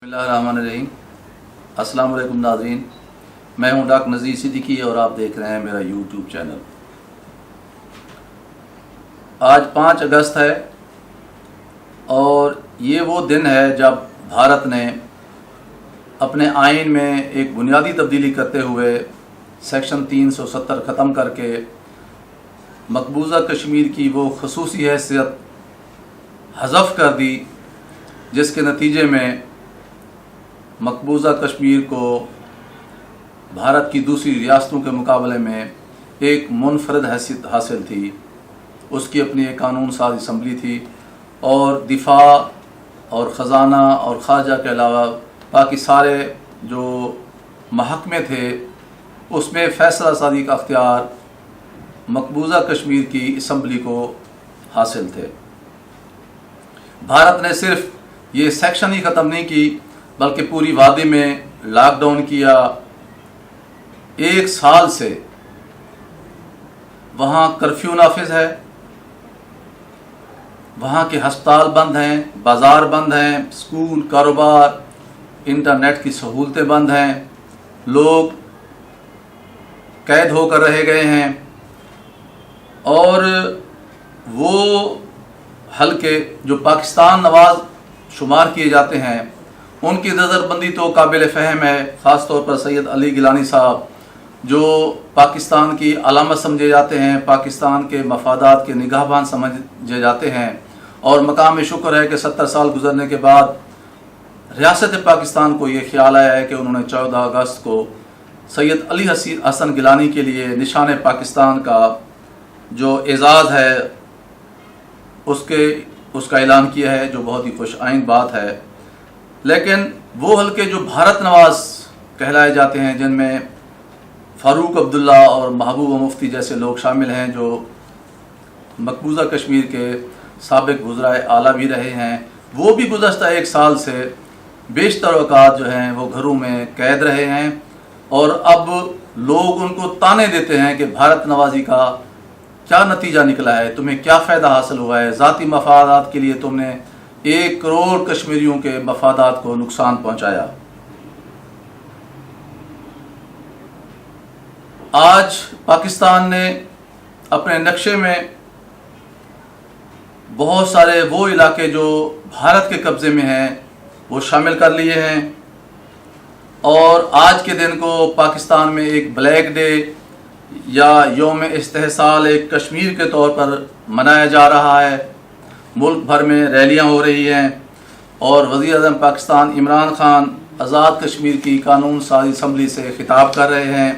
बिस्मिल्लाहिर्रहमानिर्रहीम। अस्सलाम वालेकुम नाज़रीन, मैं हूं डॉक्टर नज़ीर सिद्दीकी और आप देख रहे हैं मेरा यूट्यूब चैनल। आज 5 अगस्त है और ये वो दिन है जब भारत ने अपने आइन में एक बुनियादी तब्दीली करते हुए सेक्शन 370 ख़त्म करके मकबूजा कश्मीर की वो खसूसी हैसियत हज़फ कर दी, जिसके नतीजे में मकबूजा कश्मीर को भारत की दूसरी रियासतों के मुकाबले में एक मुनफरद हैसियत हासिल थी। उसकी अपनी एक कानून साज असम्बली थी और दिफा और ख़जाना और खारजा के अलावा बाकी सारे जो महकमे थे उसमें फ़ैसला साजी का अख्तियार मकबूजा कश्मीर की असम्बली को हासिल थे। भारत ने सिर्फ ये सेक्शन ही ख़त्म नहीं की बल्कि पूरी वादी में लॉकडाउन किया। 1 साल से वहाँ कर्फ्यू नाफिज है, वहाँ के हस्पताल बंद हैं, बाज़ार बंद हैं, स्कूल, कारोबार, इंटरनेट की सहूलतें बंद हैं, लोग कैद होकर रह गए हैं और वो हल्के जो पाकिस्तान नवाज शुमार किए जाते हैं उनकी नज़रबंदी तो काबिल फ़हम है। ख़ास तौर पर सैयद अली गिलानी साहब जो पाकिस्तान की अलामत समझे जाते हैं, पाकिस्तान के मफादात के निगाहबान समझे जाते हैं और मकाम शुक्र है कि 70 साल गुजरने के बाद रियासत पाकिस्तान को ये ख्याल आया है कि उन्होंने 14 अगस्त को सैयद अली हसन गिलानी के लिए निशान पाकिस्तान का जो एजाज़ है उसका ऐलान किया है, जो बहुत ही खुश आइन बात है। लेकिन वो हल्के जो भारत नवाज कहलाए जाते हैं, जिनमें फ़ारूक अब्दुल्ला और महबूबा मुफ्ती जैसे लोग शामिल हैं, जो मकबूजा कश्मीर के साबिक़ वज़राए आला भी रहे हैं, वो भी गुज़श्ता 1 साल से बेशतर औक़ात जो हैं वो घरों में कैद रहे हैं और अब लोग उनको ताने देते हैं कि भारत नवाजी का क्या नतीजा निकला है, तुम्हें क्या फ़ायदा हासिल हुआ है, ज़ाती मफादात के लिए तुमने 1 करोड़ कश्मीरियों के मफादात को नुकसान पहुंचाया। आज पाकिस्तान ने अपने नक्शे में बहुत सारे वो इलाके जो भारत के कब्ज़े में हैं वो शामिल कर लिए हैं और आज के दिन को पाकिस्तान में एक ब्लैक डे या यौम इस्तेहसाल एक कश्मीर के तौर पर मनाया जा रहा है। मुल्क भर में रैलियां हो रही हैं और वज़ीर-ए-आज़म पाकिस्तान इमरान खान आज़ाद कश्मीर की कानून साज़ी असम्बली से खिताब कर रहे हैं,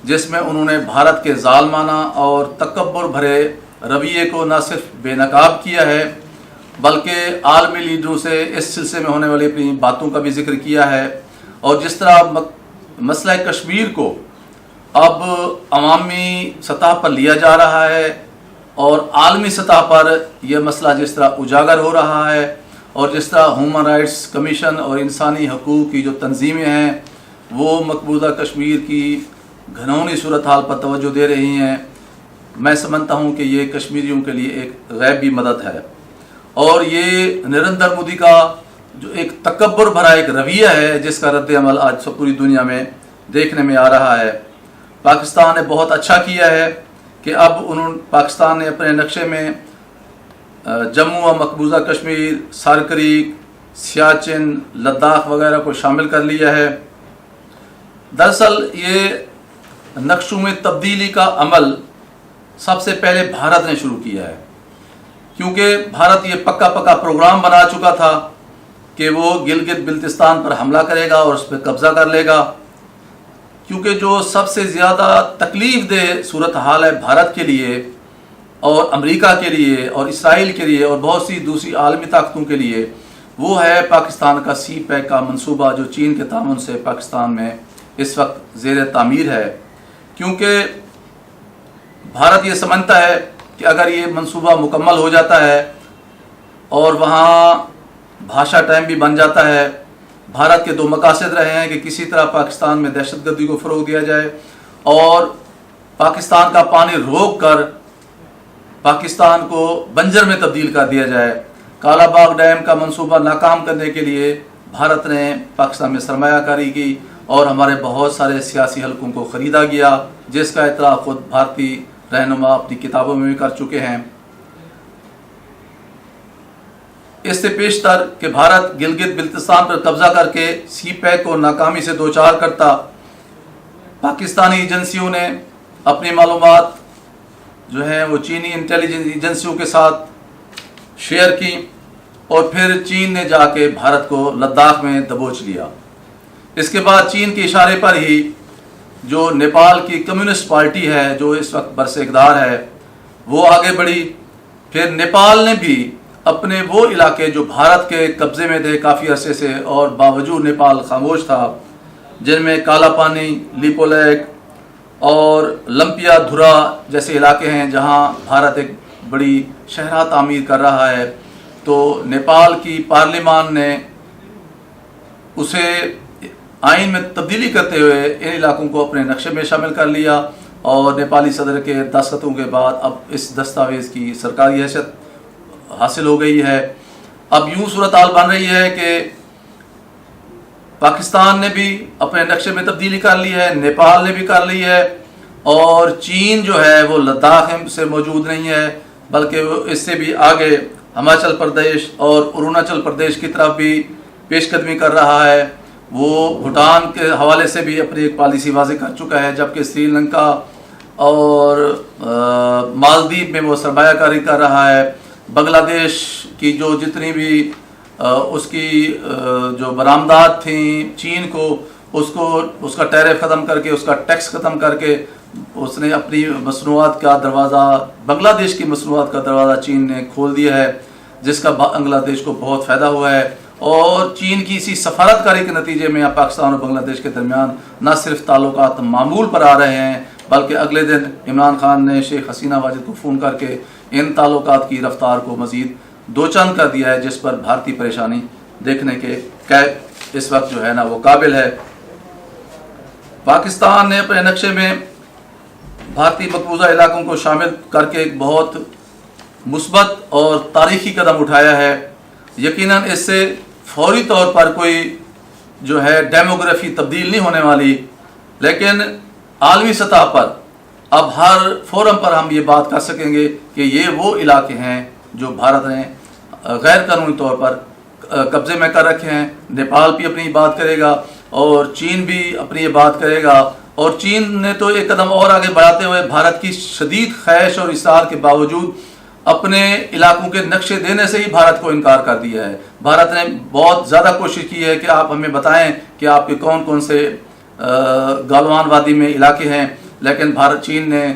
जिसमें उन्होंने भारत के ज़ालमाना और तकब्बुर भरे रवैये को न सिर्फ बेनकाब किया है बल्कि आलमी लीडरों से इस सिलसिले में होने वाली अपनी बातों का भी जिक्र किया है। और जिस तरह मसला कश्मीर को अब अवामी सतह पर लिया जा रहा है और आलमी सतह पर यह मसला जिस तरह उजागर हो रहा है और जिस तरह ह्यूमन राइट्स कमीशन और इंसानी हकूक़ की जो तंजीमें हैं वो मकबूजा कश्मीर की घनौनी सूरत हाल पर तवज्जो दे रही हैं, मैं समझता हूँ कि ये कश्मीरियों के लिए एक गैबी मदद है। और ये नरेंद्र मोदी का जो एक तकब्बुर भरा एक रवैया है जिसका रद्द अमल आज सब पूरी दुनिया में देखने में आ रहा है। पाकिस्तान ने बहुत अच्छा किया है कि अब पाकिस्तान ने अपने नक्शे में जम्मू व मकबूजा कश्मीर, सरक्रीक, सियाचिन, लद्दाख वगैरह को शामिल कर लिया है। दरअसल ये नक्शों में तब्दीली का अमल सबसे पहले भारत ने शुरू किया है, क्योंकि भारत ये पक्का प्रोग्राम बना चुका था कि वो गिलगित बिल्तिस्तान पर हमला करेगा और उस पर कब्ज़ा कर लेगा, क्योंकि जो सबसे ज़्यादा तकलीफ़ दे सूरत हाल है भारत के लिए और अमेरिका के लिए और इसराइल के लिए और बहुत सी दूसरी आलमी ताकतों के लिए, वो है पाकिस्तान का सी पैक का मंसूबा जो चीन के तामुन से पाकिस्तान में इस वक्त ज़ेर तामीर है। क्योंकि भारत ये समझता है कि अगर ये मंसूबा मुकम्मल हो जाता है और वहाँ भाषा टाइम भी बन जाता है, भारत के 2 मकासद रहे हैं कि किसी तरह पाकिस्तान में दहशतगर्दी को फ़रोग़ दिया जाए और पाकिस्तान का पानी रोक कर पाकिस्तान को बंजर में तब्दील कर दिया जाए। काला बाग डैम का मंसूबा नाकाम करने के लिए भारत ने पाकिस्तान में सरमायाकारी की और हमारे बहुत सारे सियासी हलकों को ख़रीदा गया, जिसका इतराफ़ खुद भारतीय रहनुमा अपनी किताबों में भी कर चुके हैं। इससे पेशतर कि भारत गिलगित बिल्तिस्तान पर कब्जा करके सी पैक को नाकामी से दो चार करता, पाकिस्तानी एजेंसियों ने अपनी मालूमात जो है वो चीनी इंटेलिजेंस एजेंसियों के साथ शेयर की और फिर चीन ने जाके भारत को लद्दाख में दबोच लिया। इसके बाद चीन के इशारे पर ही जो नेपाल की कम्युनिस्ट पार्टी है जो इस वक्त बरसे-इक़्तिदार है वो आगे बढ़ी। फिर नेपाल ने भी अपने वो इलाके जो भारत के कब्ज़े में थे काफ़ी अरसे से और बावजूद नेपाल खामोश था, जिनमें काला पानी, लिपोलैक और लंपिया धुरा जैसे इलाके हैं जहां भारत एक बड़ी शहरा तामीर कर रहा है, तो नेपाल की पार्लियामान ने उसे आइन में तब्दीली करते हुए इन इलाकों को अपने नक्शे में शामिल कर लिया और नेपाली सदर के दस्तखतों के बाद अब इस दस्तावेज़ की सरकारी हैसियत हासिल हो गई है। अब यूँ सूरत हाल बन रही है कि पाकिस्तान ने भी अपने नक्शे में तब्दीली कर ली है, नेपाल ने भी कर ली है और चीन जो है वो लद्दाख से मौजूद नहीं है बल्कि वो इससे भी आगे हिमाचल प्रदेश और अरुणाचल प्रदेश की तरफ भी पेशकदमी कर रहा है। वो भूटान के हवाले से भी अपनी एक पॉलिसी वाज़ेह कर चुका है, जबकि श्रीलंका और मालदीव में वो सरमायाकारी कर रहा है। बांग्लादेश की जो जितनी भी उसकी जो बरामदात थी चीन को उसका टैरिफ ख़त्म करके उसका टैक्स ख़त्म करके उसने अपनी मसनूआत का दरवाज़ा बांग्लादेश की मसनूआत का दरवाज़ा चीन ने खोल दिया है, जिसका बांग्लादेश को बहुत फ़ायदा हुआ है। और चीन की इसी सफारतकारी के नतीजे में अब पाकिस्तान और बांग्लादेश के दरमियान न सिर्फ ताल्लुकात मामूल पर आ रहे हैं बल्कि अगले दिन इमरान खान ने शेख हसीना वाजिद को फ़ोन करके इन ताल्लुकात की रफ्तार को मज़ीद दो चंद कर दिया है, जिस पर भारतीय परेशानी देखने के इस वक्त जो है ना वो काबिल है। पाकिस्तान ने अपने नक्शे में भारतीय मकबूजा इलाकों को शामिल करके एक बहुत मुस्बत और तारीखी कदम उठाया है। यकीनन इससे फौरी तौर पर कोई जो है डेमोग्राफी तब्दील नहीं होने वाली, लेकिन आलमी सतह पर अब हर फोरम पर हम ये बात कर सकेंगे कि ये वो इलाके हैं जो भारत ने गैर कानूनी तौर पर कब्ज़े में कर रखे हैं। नेपाल भी अपनी बात करेगा और चीन भी अपनी ये बात करेगा और चीन ने तो एक कदम और आगे बढ़ाते हुए भारत की शदीद ख्वाहिश और इसार के बावजूद अपने इलाकों के नक्शे देने से ही भारत को इनकार कर दिया है। भारत ने बहुत ज़्यादा कोशिश की है कि आप हमें बताएं कि आपके कौन कौन से गालवान वादी में इलाके हैं, लेकिन चीन ने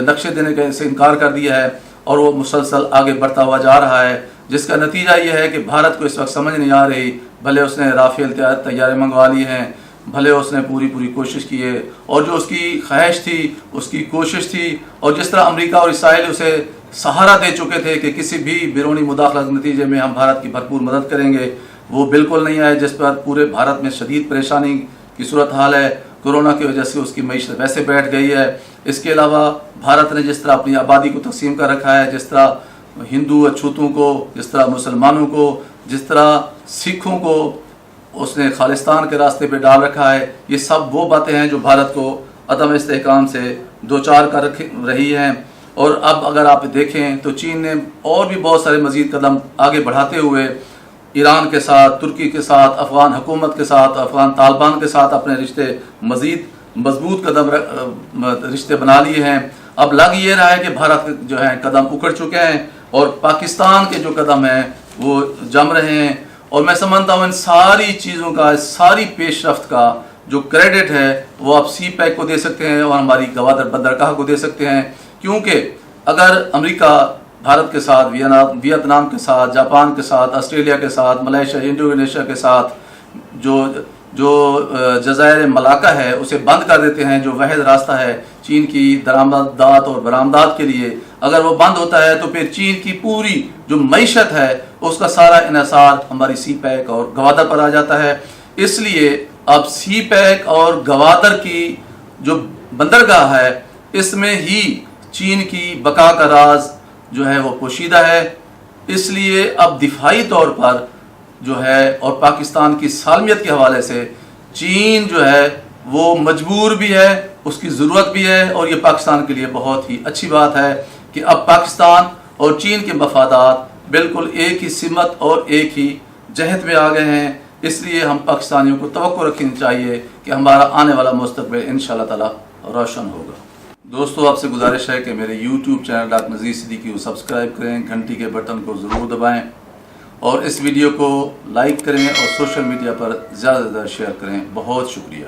नक्शे देने से इनकार कर दिया है और वो मुसलसल आगे बढ़ता हुआ जा रहा है, जिसका नतीजा ये है कि भारत को इस वक्त समझ नहीं आ रही। भले उसने राफेल तैयारे मंगवा लिए हैं, भले उसने पूरी कोशिश की है और जो उसकी ख्वाहिश थी उसकी कोशिश थी और जिस तरह अमेरिका और इसराइल उसे सहारा दे चुके थे कि किसी भी बैरूनी मुदाखलत के नतीजे में हम भारत की भरपूर मदद करेंगे, वो बिल्कुल नहीं आए, जिस पर पूरे भारत में शदीद परेशानी की सूरत हाल है। कोरोना की वजह से उसकी मईशत वैसे बैठ गई है। इसके अलावा भारत ने जिस तरह अपनी आबादी को तकसीम कर रखा है, जिस तरह हिंदू अछूतों को, जिस तरह मुसलमानों को, जिस तरह सिखों को उसने खालिस्तान के रास्ते पे डाल रखा है, ये सब वो बातें हैं जो भारत को अदम इस्तेहकाम से दो चार कर रही हैं। और अब अगर आप देखें तो चीन ने और भी बहुत सारे मज़ीद कदम आगे बढ़ाते हुए ईरान के साथ, तुर्की के साथ, अफ़गान हुकूमत के साथ, अफ़गान तालिबान के साथ अपने रिश्ते मज़ीद मजबूत रिश्ते बना लिए हैं। अब लग ये रहा है कि भारत जो है कदम उखड़ चुके हैं और पाकिस्तान के जो कदम हैं वो जम रहे हैं। और मैं समझता हूँ इन सारी चीज़ों का, सारी पेशरफ्त का जो क्रेडिट है वो आप सी पैक को दे सकते हैं और हमारी गवादर बंदरगाह को दे सकते हैं, क्योंकि अगर अमेरिका भारत के साथ, वियतनाम के साथ, जापान के साथ, ऑस्ट्रेलिया के साथ, मलेशिया, इंडोनेशिया के साथ जो जज़ायर मलाका है उसे बंद कर देते हैं, जो वहद रास्ता है चीन की दरामदात और बरामदात के लिए, अगर वो बंद होता है तो फिर चीन की पूरी जो मईशत है उसका सारा इन्हिसार हमारी सी पैक और गवादर पर आ जाता है। इसलिए अब सी पैक और गवादर की जो बंदरगाह है इसमें ही चीन की बका का राज जो है वो पोशीदा है। इसलिए अब दिफाई तौर पर جو ہے اور پاکستان کی سالمیت کے حوالے سے چین جو ہے وہ مجبور بھی ہے، اس کی ضرورت بھی ہے، اور یہ پاکستان کے لیے بہت ہی اچھی بات ہے کہ اب پاکستان اور چین کے مفادات بالکل ایک ہی سمت اور ایک ہی جہت میں آ گئے ہیں۔ اس لیے ہم پاکستانیوں کو توقع رکھنی چاہیے کہ ہمارا آنے والا مستقبل انشاءاللہ تعالی روشن ہوگا۔ دوستو، آپ سے گزارش ہے کہ میرے YouTube channel doctor Nazir Siddiqui کو سبسکرائب کریں، گھنٹی کے بٹن کو ضرور دبائیں اور اس ویڈیو کو لائک کریں اور سوشل میڈیا پر زیادہ سے زیادہ شیئر کریں۔ بہت شکریہ۔